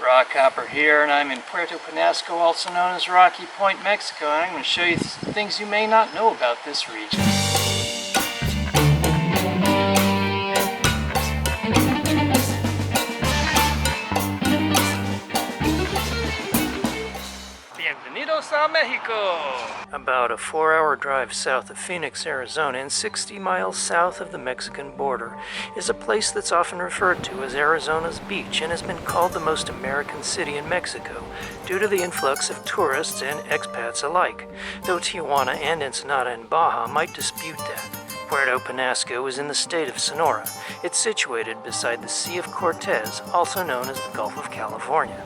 Rock Hopper here, and I'm in Puerto Penasco, also known as Rocky Point, Mexico, and I'm going to show you things you may not know about this region. Bienvenidos a Mexico! About a 4-hour drive south of Phoenix, Arizona, and 60 miles south of the Mexican border, is a place that's often referred to as Arizona's beach and has been called the most American city in Mexico due to the influx of tourists and expats alike, though Tijuana and Ensenada and Baja might dispute that. Puerto Penasco is in the state of Sonora. It's situated beside the Sea of Cortez, also known as the Gulf of California.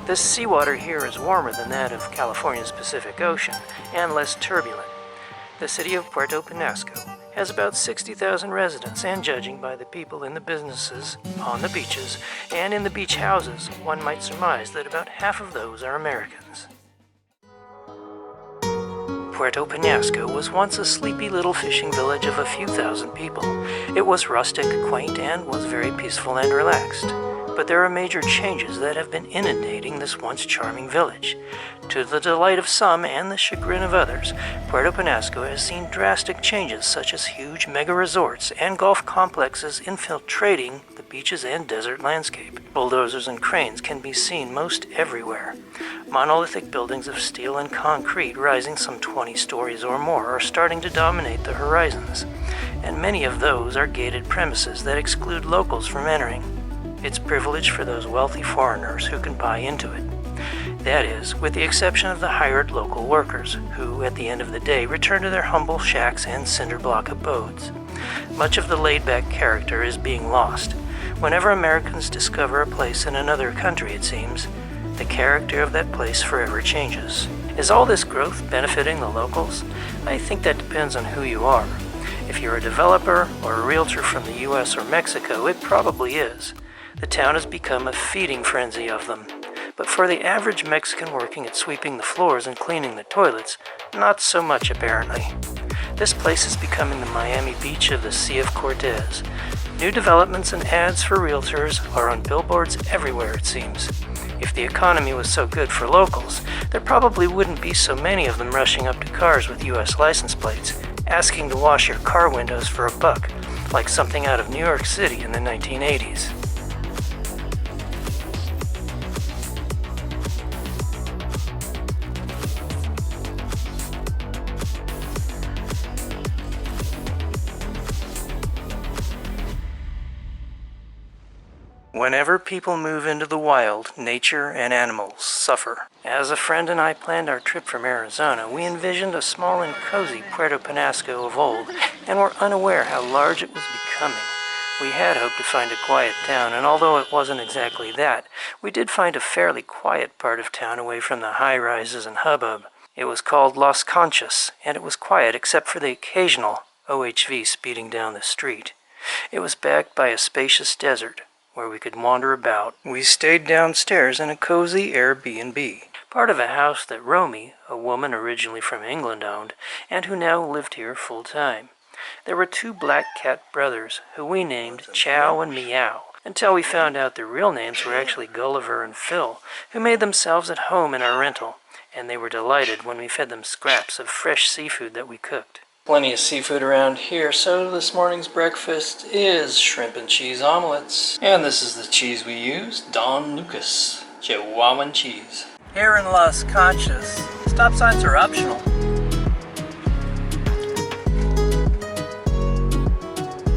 The seawater here is warmer than that of California's Pacific Ocean and less turbulent. The city of Puerto Penasco has about 60,000 residents, and judging by the people in the businesses, on the beaches, and in the beach houses, one might surmise that about half of those are Americans. Puerto Penasco was once a sleepy little fishing village of a few thousand people. It was rustic, quaint, and was very peaceful and relaxed. But there are major changes that have been inundating this once charming village. To the delight of some and the chagrin of others, Puerto Penasco has seen drastic changes such as huge mega resorts and golf complexes infiltrating the beaches and desert landscape. Bulldozers and cranes can be seen most everywhere. Monolithic buildings of steel and concrete rising some 20 stories or more are starting to dominate the horizons, and many of those are gated premises that exclude locals from entering. It's privilege for those wealthy foreigners who can buy into it. That is, with the exception of the hired local workers, who, at the end of the day, return to their humble shacks and cinder block abodes. Much of the laid-back character is being lost. Whenever Americans discover a place in another country, it seems, the character of that place forever changes. Is all this growth benefiting the locals? I think that depends on who you are. If you're a developer or a realtor from the US or Mexico, it probably is. The town has become a feeding frenzy of them. But for the average Mexican working at sweeping the floors and cleaning the toilets, not so much apparently. This place is becoming the Miami Beach of the Sea of Cortez. New developments and ads for realtors are on billboards everywhere, it seems. If the economy was so good for locals, there probably wouldn't be so many of them rushing up to cars with US license plates, asking to wash your car windows for $1, like something out of New York City in the 1980s. Whenever people move into the wild, nature and animals suffer. As a friend and I planned our trip from Arizona, we envisioned a small and cozy Puerto Penasco of old, and were unaware how large it was becoming. We had hoped to find a quiet town, and although it wasn't exactly that, we did find a fairly quiet part of town away from the high-rises and hubbub. It was called Las Conchas, and it was quiet except for the occasional OHV speeding down the street. It was backed by a spacious desert, where we could wander about. We stayed downstairs in a cozy Airbnb, part of a house that Romy, a woman originally from England, owned, and who now lived here full-time. There were 2 black cat brothers, who we named Chow and Meow, until we found out their real names were actually Gulliver and Phil, who made themselves at home in our rental, and they were delighted when we fed them scraps of fresh seafood that we cooked. Plenty of seafood around here, so this morning's breakfast is shrimp and cheese omelets. And this is the cheese we use, Don Lucas, Chihuahuan cheese. Here in Las Conchas, stop signs are optional.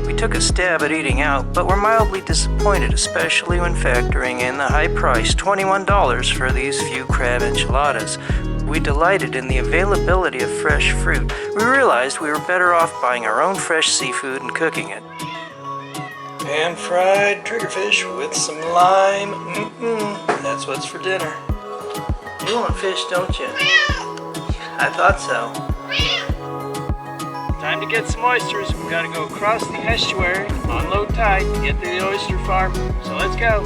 We took a stab at eating out, but were mildly disappointed, especially when factoring in the high price, $21 for these few crab enchiladas. We delighted in the availability of fresh fruit. We realized we were better off buying our own fresh seafood and cooking it. Pan-fried triggerfish with some lime. That's what's for dinner. You want fish, don't you? I thought so. Time to get some oysters. We gotta go across the estuary on low tide to get to the oyster farm. So let's go.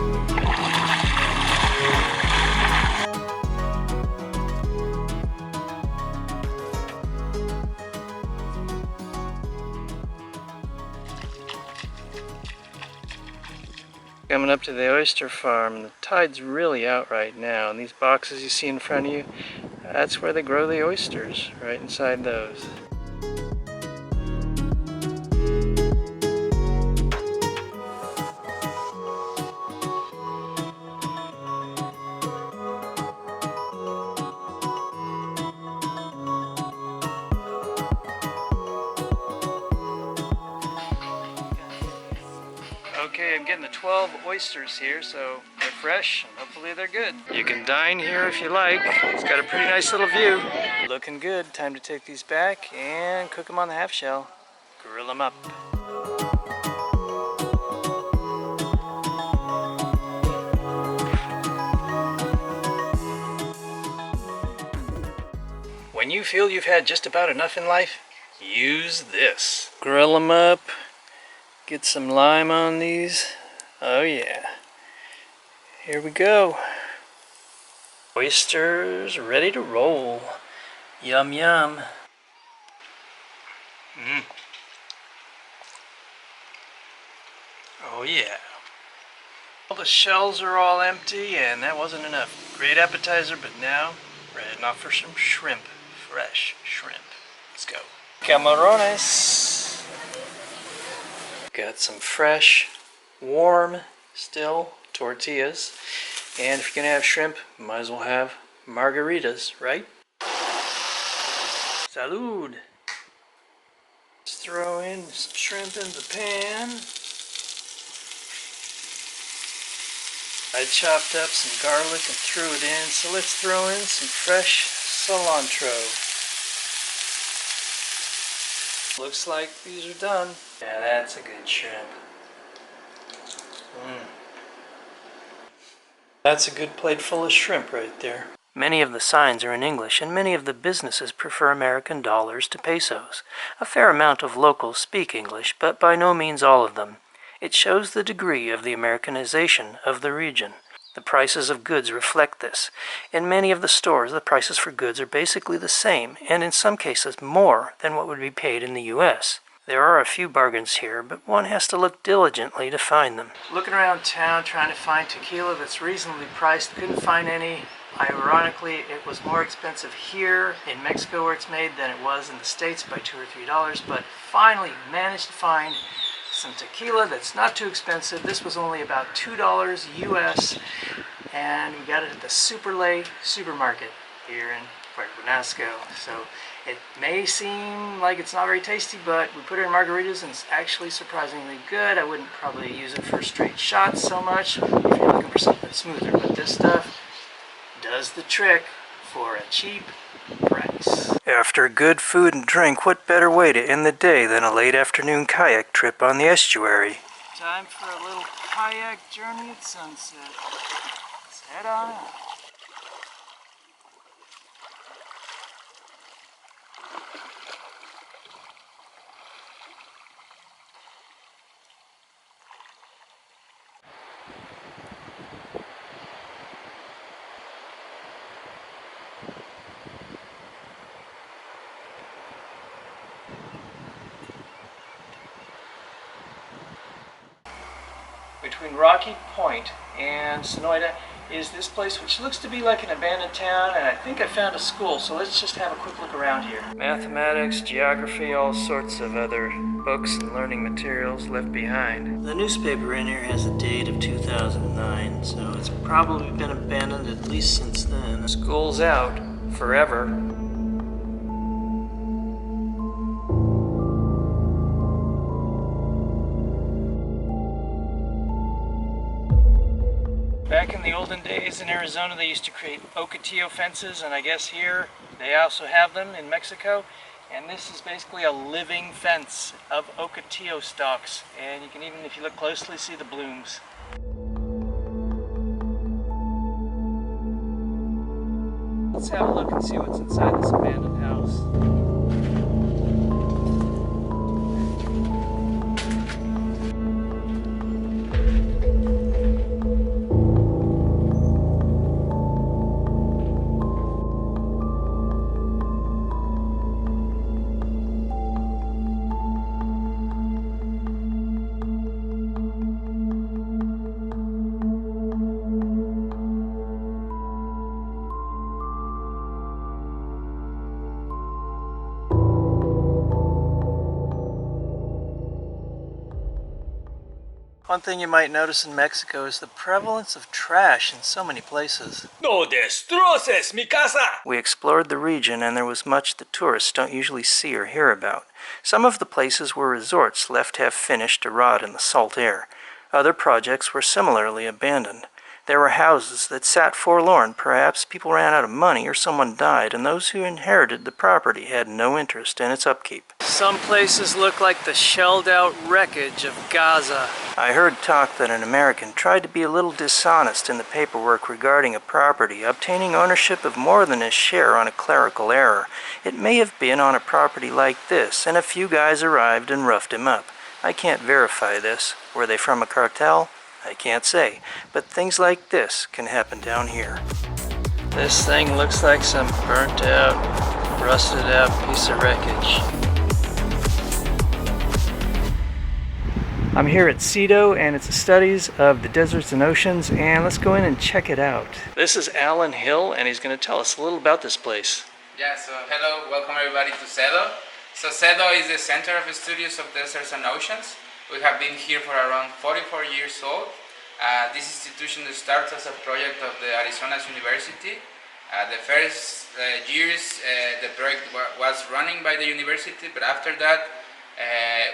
Coming up to the oyster farm. The tide's really out right now, and these boxes you see in front of you, that's where they grow the oysters, right inside those. Okay, I'm getting the 12 oysters here, so they're fresh and hopefully they're good. You can dine here if you like. It's got a pretty nice little view. Looking good. Time to take these back and cook them on the half shell. Grill them up. When you feel you've had just about enough in life, use this. Grill them up. Get some lime on these. Oh yeah. Here we go. Oysters ready to roll. Yum yum. Oh yeah. All the shells are all empty and that wasn't enough. Great appetizer, but now we're heading off for some shrimp. Fresh shrimp. Let's go. Camarones. Got some fresh, warm, still tortillas. And if you're gonna have shrimp, might as well have margaritas, right? Salud! Let's throw in some shrimp in the pan. I chopped up some garlic and threw it in, so let's throw in some fresh cilantro. Looks like these are done. Yeah, that's a good shrimp. That's a good plate full of shrimp right there. Many of the signs are in English, and many of the businesses prefer American dollars to pesos. A fair amount of locals speak English, but by no means all of them. It shows the degree of the Americanization of the region. The prices of goods reflect this. In many of the stores, the prices for goods are basically the same, and in some cases more than what would be paid in the U.S. There are a few bargains here, but one has to look diligently to find them. Looking around town trying to find tequila that's reasonably priced, couldn't find any. Ironically, it was more expensive here in Mexico where it's made than it was in the States by $2 or $3, but finally managed to find some tequila that's not too expensive. This was only about $2 US, and we got it at the Superlay supermarket here in Puerto Penasco. So it may seem like it's not very tasty, but we put it in margaritas and it's actually surprisingly good. I wouldn't probably use it for straight shots so much if you're looking for something smoother, but this stuff does the trick for a cheap price. After good food and drink, what better way to end the day than a late afternoon kayak trip on the estuary? Time for a little kayak journey at sunset. Let's head on out. Between Rocky Point and Sonoita is this place which looks to be like an abandoned town, and I think I found a school, so let's just have a quick look around here. Mathematics, geography, all sorts of other books and learning materials left behind. The newspaper in here has a date of 2009, so it's probably been abandoned at least since then. School's out forever. Back in the olden days in Arizona, they used to create ocotillo fences, and I guess here they also have them in Mexico. And this is basically a living fence of ocotillo stalks. And you can even, if you look closely, see the blooms. Let's have a look and see what's inside this abandoned house. One thing you might notice in Mexico is the prevalence of trash in so many places. No destroces mi casa! We explored the region and there was much that tourists don't usually see or hear about. Some of the places were resorts left half finished to rot in the salt air. Other projects were similarly abandoned. There were houses that sat forlorn. Perhaps people ran out of money or someone died, and those who inherited the property had no interest in its upkeep. Some places look like the shelled-out wreckage of Gaza. I heard talk that an American tried to be a little dishonest in the paperwork regarding a property, obtaining ownership of more than his share on a clerical error. It may have been on a property like this, and a few guys arrived and roughed him up. I can't verify this. Were they from a cartel? I can't say, but things like this can happen down here. This thing looks like some burnt out, rusted out piece of wreckage. I'm here at Cedo, and it's the studies of the deserts and oceans, and let's go in and check it out. This is Alan Hill, and he's going to tell us a little about this place. Yeah, so hello, welcome everybody to Cedo. So Cedo is the center of the studies of deserts and oceans. We have been here for around 44 years old. This institution starts as a project of the Arizona University. The first years the project was running by the university, but after that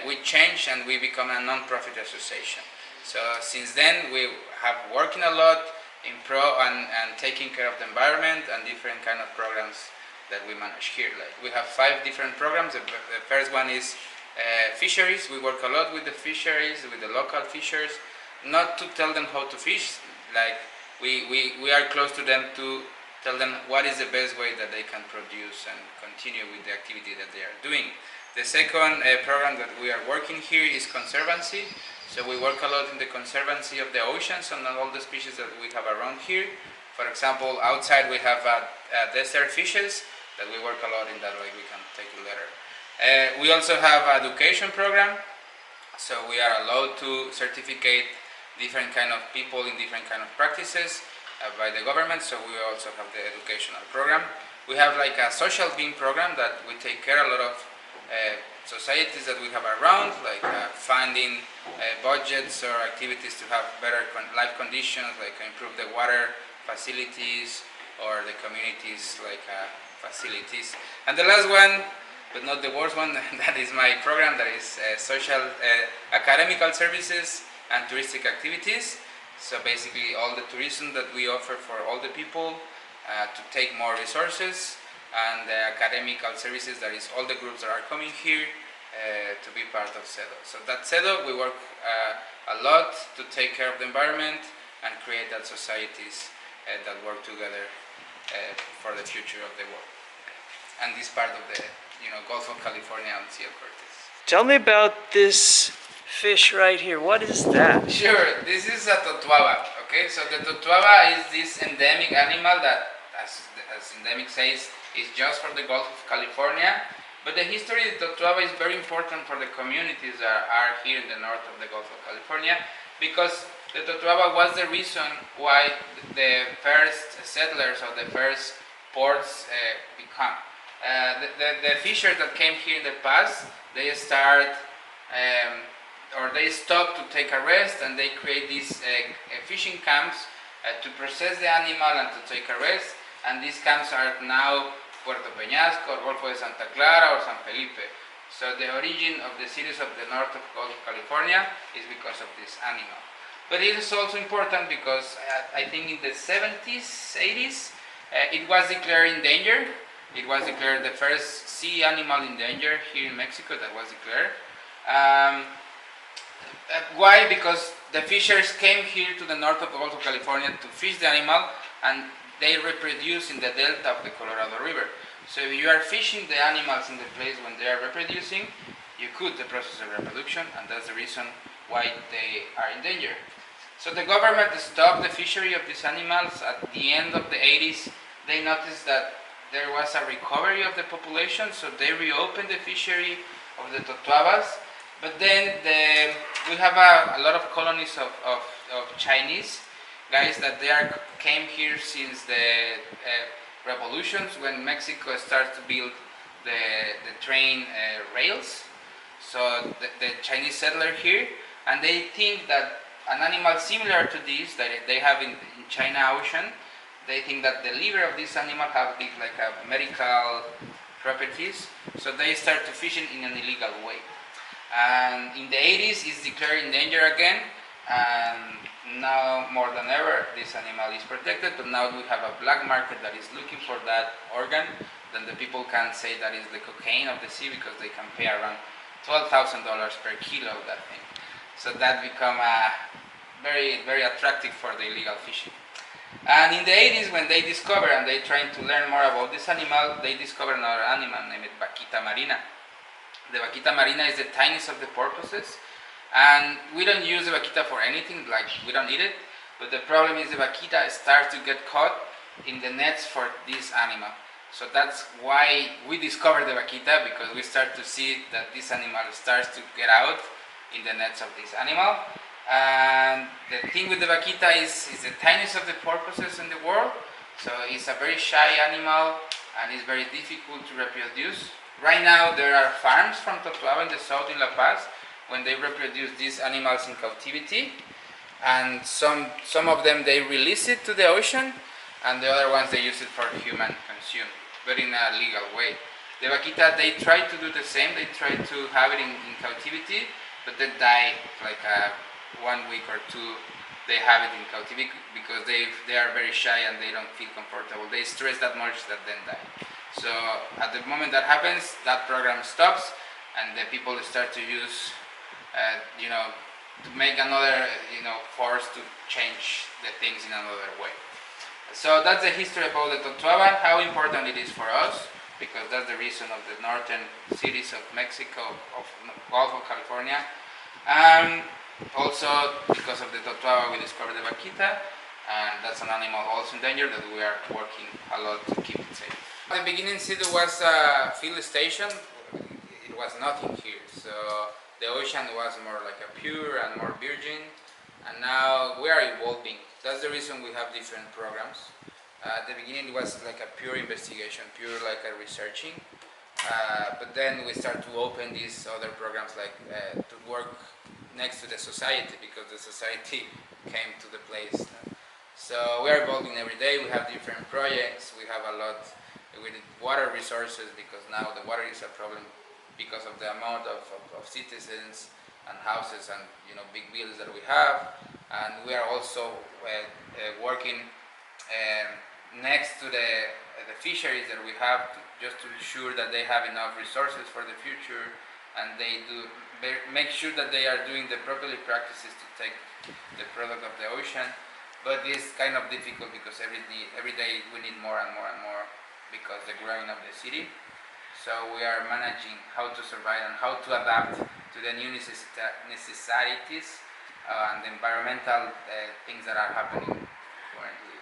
we changed and we become a non-profit association. So since then we have working a lot in and taking care of the environment and different kind of programs that we manage here. Like we have 5 different programs. The first one is fisheries. We work a lot with the fisheries, with the local fishers, not to tell them how to fish, like we are close to them to tell them what is the best way that they can produce and continue with the activity that they are doing. The second program that we are working here is conservancy. So we work a lot in the conservancy of the oceans and all the species that we have around here. For example, outside we have desert fishes that we work a lot in that way. We can take it later. We also have an education program, so we are allowed to certificate different kind of people in different kind of practices by the government, so we also have the educational program. We have like a social being program that we take care of a lot of societies that we have around, like funding budgets or activities to have better life conditions, like improve the water facilities or the communities like facilities. And the last one, but not the worst one, that is my program, that is social academical services and touristic activities. So basically all the tourism that we offer for all the people to take more resources, and the academical services, that is all the groups that are coming here to be part of Cedo. So that Cedo, we work a lot to take care of the environment and create that societies that work together for the future of the world. And this part of the Gulf of California and Sea of Cortez. Tell me about this fish right here. What is that? Sure, this is a totuaba. Okay, so the totuaba is this endemic animal that, as endemic says, is just for the Gulf of California. But the history of the totuaba is very important for the communities that are here in the north of the Gulf of California, because the totuaba was the reason why the first settlers or the first ports become. The fishers that came here in the past, they start or they stop to take a rest, and they create these fishing camps to process the animal and to take a rest. And these camps are now Puerto Penasco, Golfo de Santa Clara, or San Felipe. So the origin of the cities of the north of Gulf of California is because of this animal. But it is also important because I think in the 70s, 80s, it was declared endangered. It was declared the first sea animal in danger here in Mexico that was declared. Why? Because the fishers came here to the north of the Gulf of California to fish the animal, and they reproduce in the delta of the Colorado River. So if you are fishing the animals in the place when they are reproducing, you cut the process of reproduction, and that's the reason why they are in danger. So the government stopped the fishery of these animals. At the end of the 80s, they noticed that there was a recovery of the population, so they reopened the fishery of the totuabas. But then we have a lot of colonies of Chinese guys that came here since the revolutions, when Mexico started to build the train rails. So the Chinese settled here, and they think that an animal similar to this that they have in China Ocean. They think that the liver of this animal have big like medical properties, so they start to fish it in an illegal way. And in the 80s, it's declared endangered again, and now more than ever, this animal is protected. But now we have a black market that is looking for that organ. Then the people can say that is the cocaine of the sea because they can pay around $12,000 per kilo of that thing. So that become very, very attractive for the illegal fishing. And in the 80s, when they discover and they trying to learn more about this animal, they discover another animal named Vakita marina. The Vakita marina is the tiniest of the porpoises, and we don't use the Vakita for anything, like we don't eat it, but the problem is the Vakita starts to get caught in the nets for this animal. So that's why we discovered the Vakita, because we start to see that this animal starts to get out in the nets of this animal. And the thing with the Vakita is the tiniest of the porpoises in the world, so it's a very shy animal and it's very difficult to reproduce. Right now there are farms from Totuaba in the south in La Paz when they reproduce these animals in captivity, and some of them they release it to the ocean, and the other ones they use it for human consume, but in a legal way. The Vakita, they try to do the same, they try to have it in captivity, but they die like 1 week or two. They have it in captivity because they are very shy and they don't feel comfortable. They stress that much that then die. So at the moment that happens, that program stops, and the people start to use, to make another, force to change the things in another way. So that's the history about the Totuaba, how important it is for us, because that's the reason of the northern cities of Mexico, of Gulf of California. Also because of the Totuaba we discovered the Vakita, and that's an animal also endangered that we are working a lot to keep it safe. At the beginning, Cedo was a field station. It was nothing here, so the ocean was more like a pure and more virgin, and now we are evolving. That's the reason we have different programs. At the beginning it was like a pure investigation, pure like a researching, but then we start to open these other programs like to work next to the society, because the society came to the place. So we are evolving every day. We have different projects. We have a lot with water resources, because now the water is a problem because of the amount of citizens and houses and big bills that we have. And we are also working next to the fisheries that we have, just to ensure that they have enough resources for the future, and they make sure that they are doing the properly practices to take the product of the ocean. But it's kind of difficult because every day we need more and more and more, because the growing of the city. So we are managing how to survive and how to adapt to the new necessities and the environmental things that are happening currently.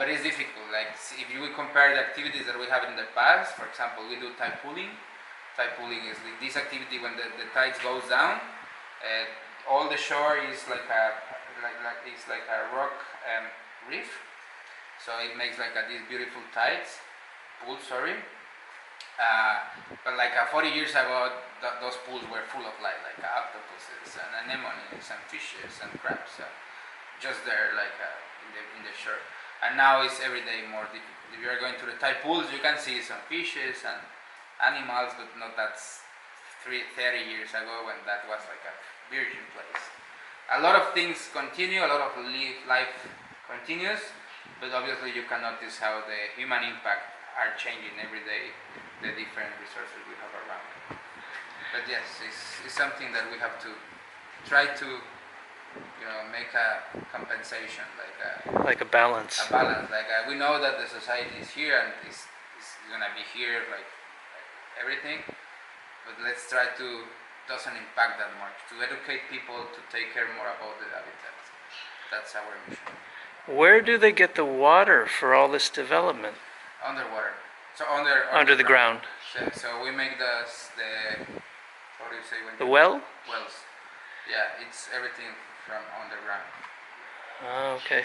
But it's difficult. Like if you compare the activities that we have in the past, for example, we do tide pooling. Tide pooling is this activity when the tides goes down. All the shore is like a rock reef, so it makes like these beautiful tides. Pools, but like 40 years ago, those pools were full of life, like octopuses and anemones and fishes and crabs, just there, like in the shore. And now it's every day more difficult. If you are going to the tide pools, you can see some fishes and animals, but not that 30 years ago when that was like a virgin place. A lot of things continue, a lot of life continues, but obviously you can notice how the human impact are changing every day, the different resources we have around. But yes, it's something that we have to try to make a compensation, like a balance. Like we know that the society is here and is gonna be here, like everything, but let's try to doesn't impact that much, to educate people to take care more about the habitat. That's our mission. Where do they get the water for all this development? Underwater. So under the ground. So we make the what do you say when the well? Wells. Yeah, it's everything from underground. Oh, okay.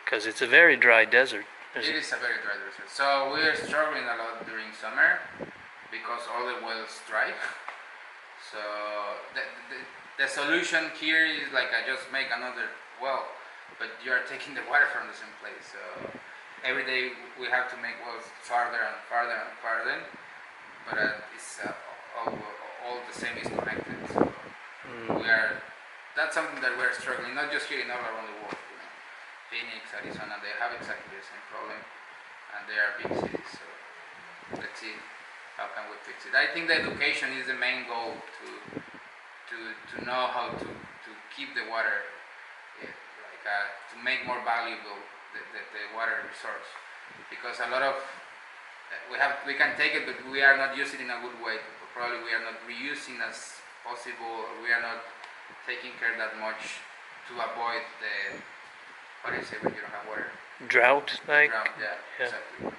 Because it's a very dry desert. It is a very dry desert. So we are struggling a lot during summer because all the wells dry. So The solution here is like I just make another well, but you are taking the water from the same place. So every day we have to make wells farther and farther and farther, but it's all the same is connected. So we are. That's something that we're struggling, not just here in all around the world. You know, Phoenix, Arizona, they have exactly the same problem, and they are big cities. So let's see how can we fix it. I think the education is the main goal to know how to keep the water, to make more valuable the water resource, because a lot of we can take it, but we are not using it in a good way. Probably we are not reusing as possible, or we are not taking care that much to avoid the, what do you say when you don't have water? Drought, like? Drought, yeah, exactly.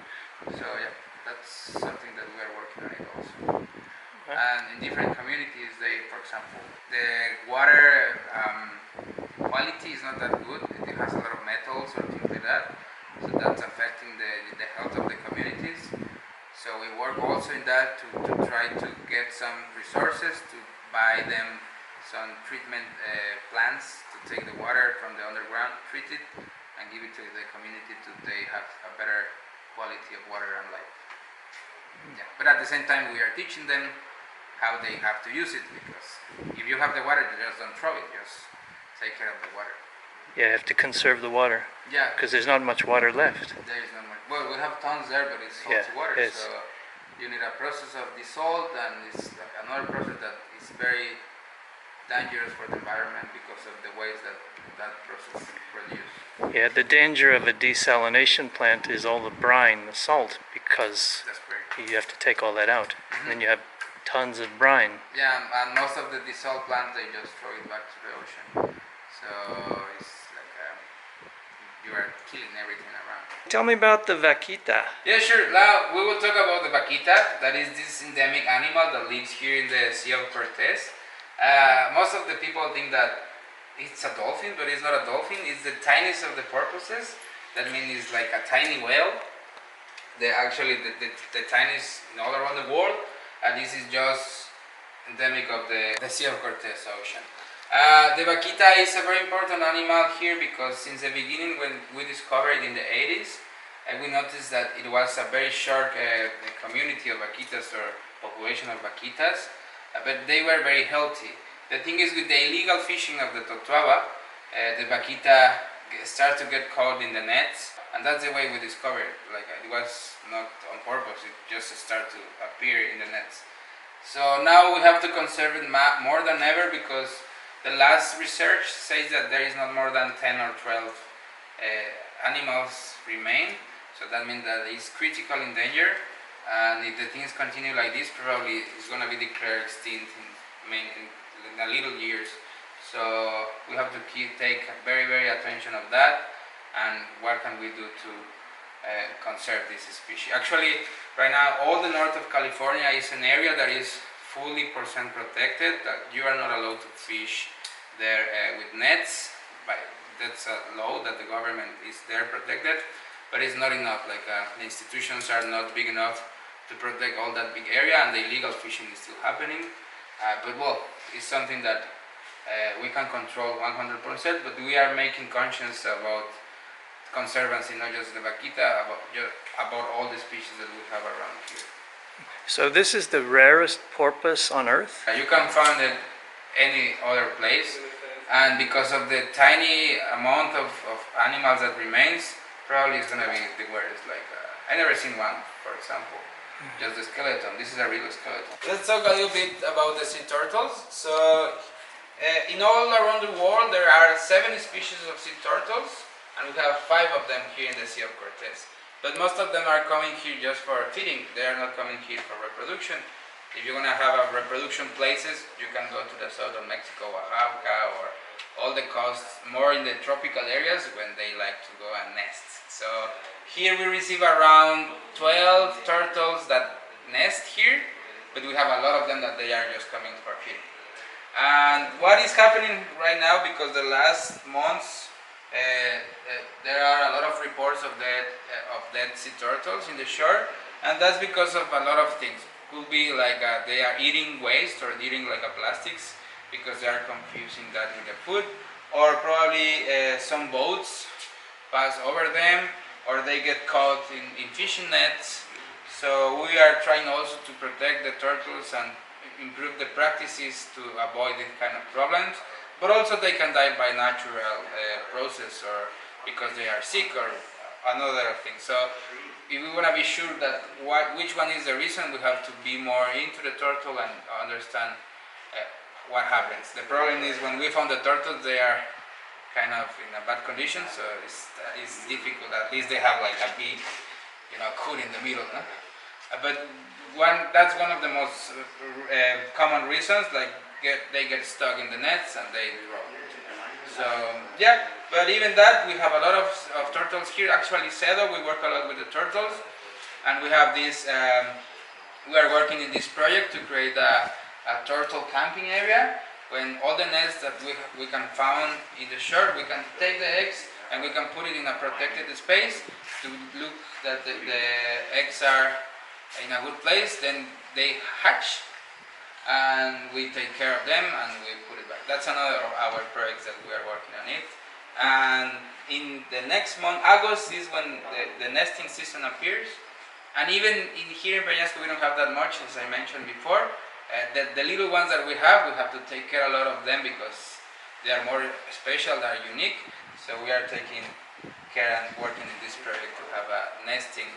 So yeah, that's something that we are working on it also. And in different communities, for example, the water quality is not that good. It has a lot of metals or things like that. So that's affecting the health of the communities. So we work also in that to try to get some resources, to buy them some treatment plants to take the water from the underground, treat it, and give it to the community to they have a better quality of water and life. Yeah. But at the same time, we are teaching them how they have to use it, because if you have the water, you just don't throw it, just take care of the water. Yeah, you have to conserve the water. Yeah. Because there's not much water left. There is not much. Well, we have tons there, but it's salty water. So you need a process of dissolve, and it's like another process that is very dangerous for the environment because of the waste that process produces. Yeah, the danger of a desalination plant is all the brine, the salt, because That's correct. you have to take all that out. And then you have tons of brine. Yeah, and most of the dissolved plants, they just throw it back to the ocean. So it's like you are killing everything around. Tell me about the Vakita. Yeah, sure. Now we will talk about the Vakita. That is this endemic animal that lives here in the Sea of Cortez. Most of the people think that it's a dolphin, but it's not a dolphin. It's the tiniest of the porpoises. That means it's like a tiny whale. They're actually the tiniest all around the world. And this is just endemic of the Sea of Cortez Ocean. The Vakita is a very important animal here because since the beginning, when we discovered it in the 80s, we noticed that it was a very short community of vaquitas, or population of vaquitas, but they were very healthy. The thing is, with the illegal fishing of the Totuaba, the vaquita start to get caught in the nets, and that's the way we discovered it. Like, it was not on purpose, it just started to appear in the nets. So now we have to conserve it more than ever, because the last research says that there is not more than 10 or 12 animals remain. So that means that it's critical in danger, and if the things continue like this, probably it's going to be declared extinct in a little years. So we have to take very, very attention of that, and what can we do to conserve this species. Actually, right now, all the north of California is an area that is fully protected, that you are not allowed to fish there with nets. That's a law that the government is there protected, but it's not enough. Like the institutions are not big enough to protect all that big area, and the illegal fishing is still happening. But well, it's something that we can control 100%, but we are making conscious about conservancy, not just the vaquita, about all the species that we have around here. So this is the rarest porpoise on Earth? You can find it any other place, and because of the tiny amount of animals that remains, probably it's going to be the worst. Like I never seen one, for example. Just the skeleton. This is a real skeleton. Let's talk a little bit about the sea turtles. So in all around the world there are 70 species of sea turtles, and we have 5 of them here in the Sea of Cortez. But most of them are coming here just for feeding. They are not coming here for reproduction. If you're going to have a reproduction places, you can go to the south of Mexico, Oaxaca, or all the coasts, more in the tropical areas when they like to go and nest. So here we receive around 12 turtles that nest here, but we have a lot of them that they are just coming for feeding. And what is happening right now, because the last months there are a lot of reports of dead sea turtles in the shore, and that's because of a lot of things. Could be like they are eating waste or eating like plastics because they are confusing that with the food, or probably some boats pass over them, or they get caught in fishing nets. So we are trying also to protect the turtles and improve the practices to avoid these kind of problems. But also they can die by natural process, or because they are sick, or another thing. So if we want to be sure that which one is the reason, we have to be more into the turtle and understand what happens. The problem is when we found the turtles, they are kind of in a bad condition, so it's difficult. At least they have like a big, cut in the middle, no? But that's one of the most common reasons. Like they get stuck in the nets and they drop. So yeah, but even that, we have a lot of turtles here. Actually, Cedo, we work a lot with the turtles, and we have this. We are working in this project to create a turtle camping area. When all the nests that we can find in the shore, we can take the eggs and we can put it in a protected space to look that the eggs are in a good place. Then they hatch and we take care of them and we put it back. That's another of our projects that we are working on it. And in the next month, August, is when the nesting season appears. And even here in Penasco, we don't have that much, as I mentioned before. The little ones that we have to take care of a lot of them because they are more special, they are unique. So we are taking care and working in this project to have a nesting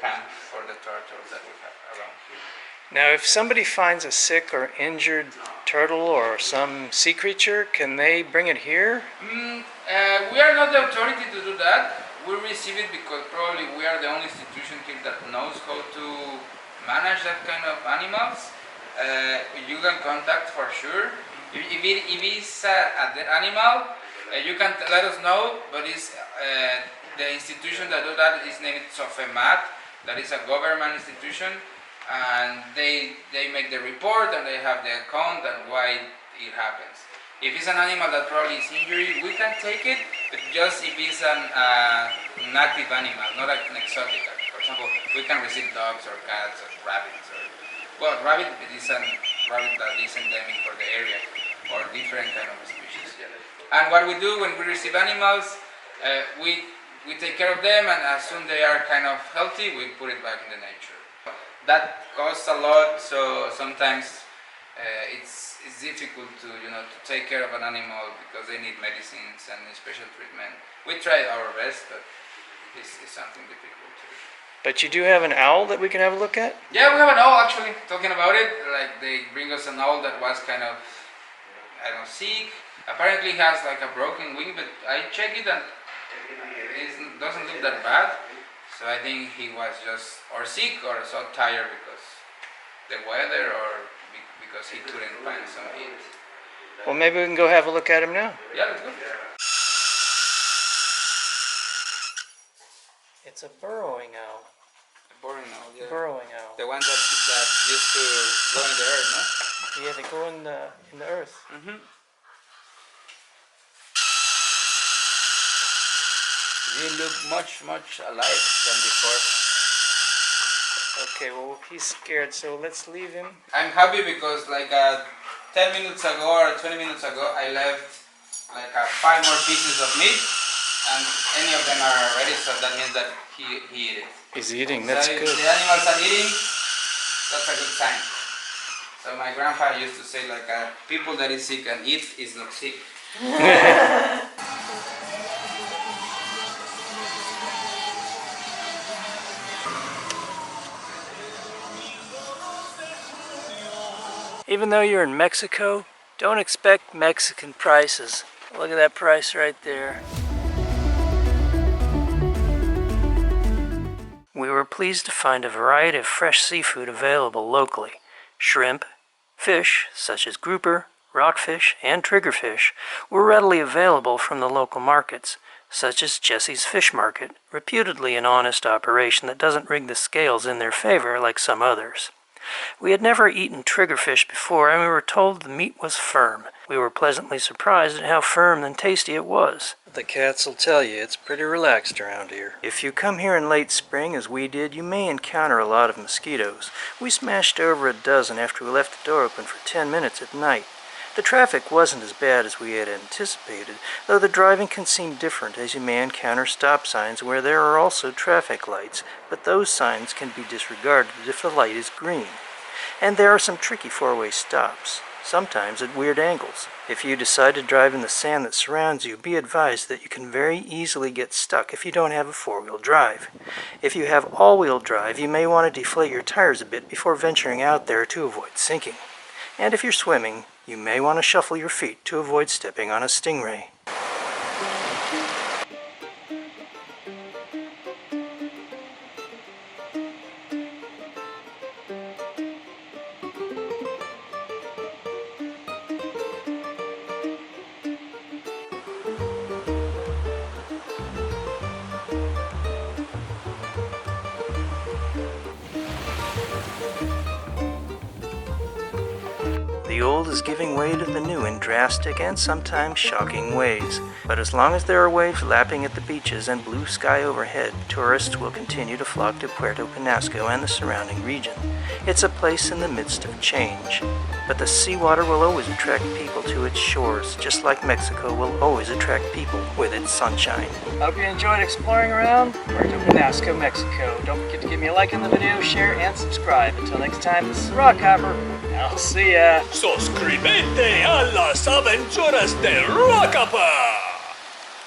camp for the turtles that we have around here. Now, if somebody finds a sick or injured turtle or some sea creature, can they bring it here? We are not the authority to do that. We receive it because probably we are the only institution here that knows how to manage that kind of animals. You can contact for sure. If it's a dead animal, you can let us know, but it's the institution that do that is named Sofemat. That is a government institution, and they make the report and they have the account and why it happens. If it's an animal that probably is injury, we can take it, but just if it's an active animal, not an exotic. For example, we can receive dogs or cats or rabbits. Rabbit is a rabbit that is endemic for the area, or different kind of species. Yeah. And what we do when we receive animals, we take care of them, and as soon they are kind of healthy, we put it back in the nature. That costs a lot, so sometimes it's difficult to take care of an animal because they need medicines and special treatment. We try our best, but it's something difficult to do. But you do have an owl that we can have a look at? Yeah, we have an owl actually. Talking about it, like they bring us an owl that was kind of, sick. Apparently has like a broken wing, but I checked it and it doesn't look that bad. So I think he was just or sick or so tired because the weather or because he couldn't find some heat. Well, maybe we can go have a look at him now. Yeah, let's go. It's a burrowing owl. Burrowing owl, yeah. Burrowing owl. The ones that used to go in the earth, no? Yeah, they go in the earth. Mm-hmm. He looked much alive than before. Okay, well, he's scared, so let's leave him. I'm happy because like 10 minutes ago or 20 minutes ago, I left like 5 more pieces of meat, and any of them are ready, so that means that he ate it. He's eating, that's so good. If the animals are eating, that's a good sign. So my grandpa used to say like people that is sick and eat is not sick. Even though you're in Mexico, don't expect Mexican prices. Look at that price right there. We were pleased to find a variety of fresh seafood available locally. Shrimp, fish such as grouper, rockfish, and triggerfish were readily available from the local markets, such as Jesse's Fish Market, reputedly an honest operation that doesn't rig the scales in their favor like some others. We had never eaten triggerfish before, and we were told the meat was firm. We were pleasantly surprised at how firm and tasty it was. The cats will tell you it's pretty relaxed around here. If you come here in late spring, as we did, you may encounter a lot of mosquitoes. We smashed over a dozen after we left the door open for 10 minutes at night. The traffic wasn't as bad as we had anticipated, though the driving can seem different as you may encounter stop signs where there are also traffic lights, but those signs can be disregarded if the light is green. And there are some tricky four-way stops, sometimes at weird angles. If you decide to drive in the sand that surrounds you, be advised that you can very easily get stuck if you don't have a four-wheel drive. If you have all-wheel drive, you may want to deflate your tires a bit before venturing out there to avoid sinking. And if you're swimming, you may want to shuffle your feet to avoid stepping on a stingray. The old is giving way to the new in drastic and sometimes shocking ways. But as long as there are waves lapping at the beaches and blue sky overhead, tourists will continue to flock to Puerto Penasco and the surrounding region. It's a place in the midst of change. But the seawater will always attract people to its shores, just like Mexico will always attract people with its sunshine. Hope you enjoyed exploring around Puerto Penasco, Mexico. Don't forget to give me a like on the video, share, and subscribe. Until next time, this is Rockhopper. I'll see ya. Suscríbete a las aventuras de Rockapa.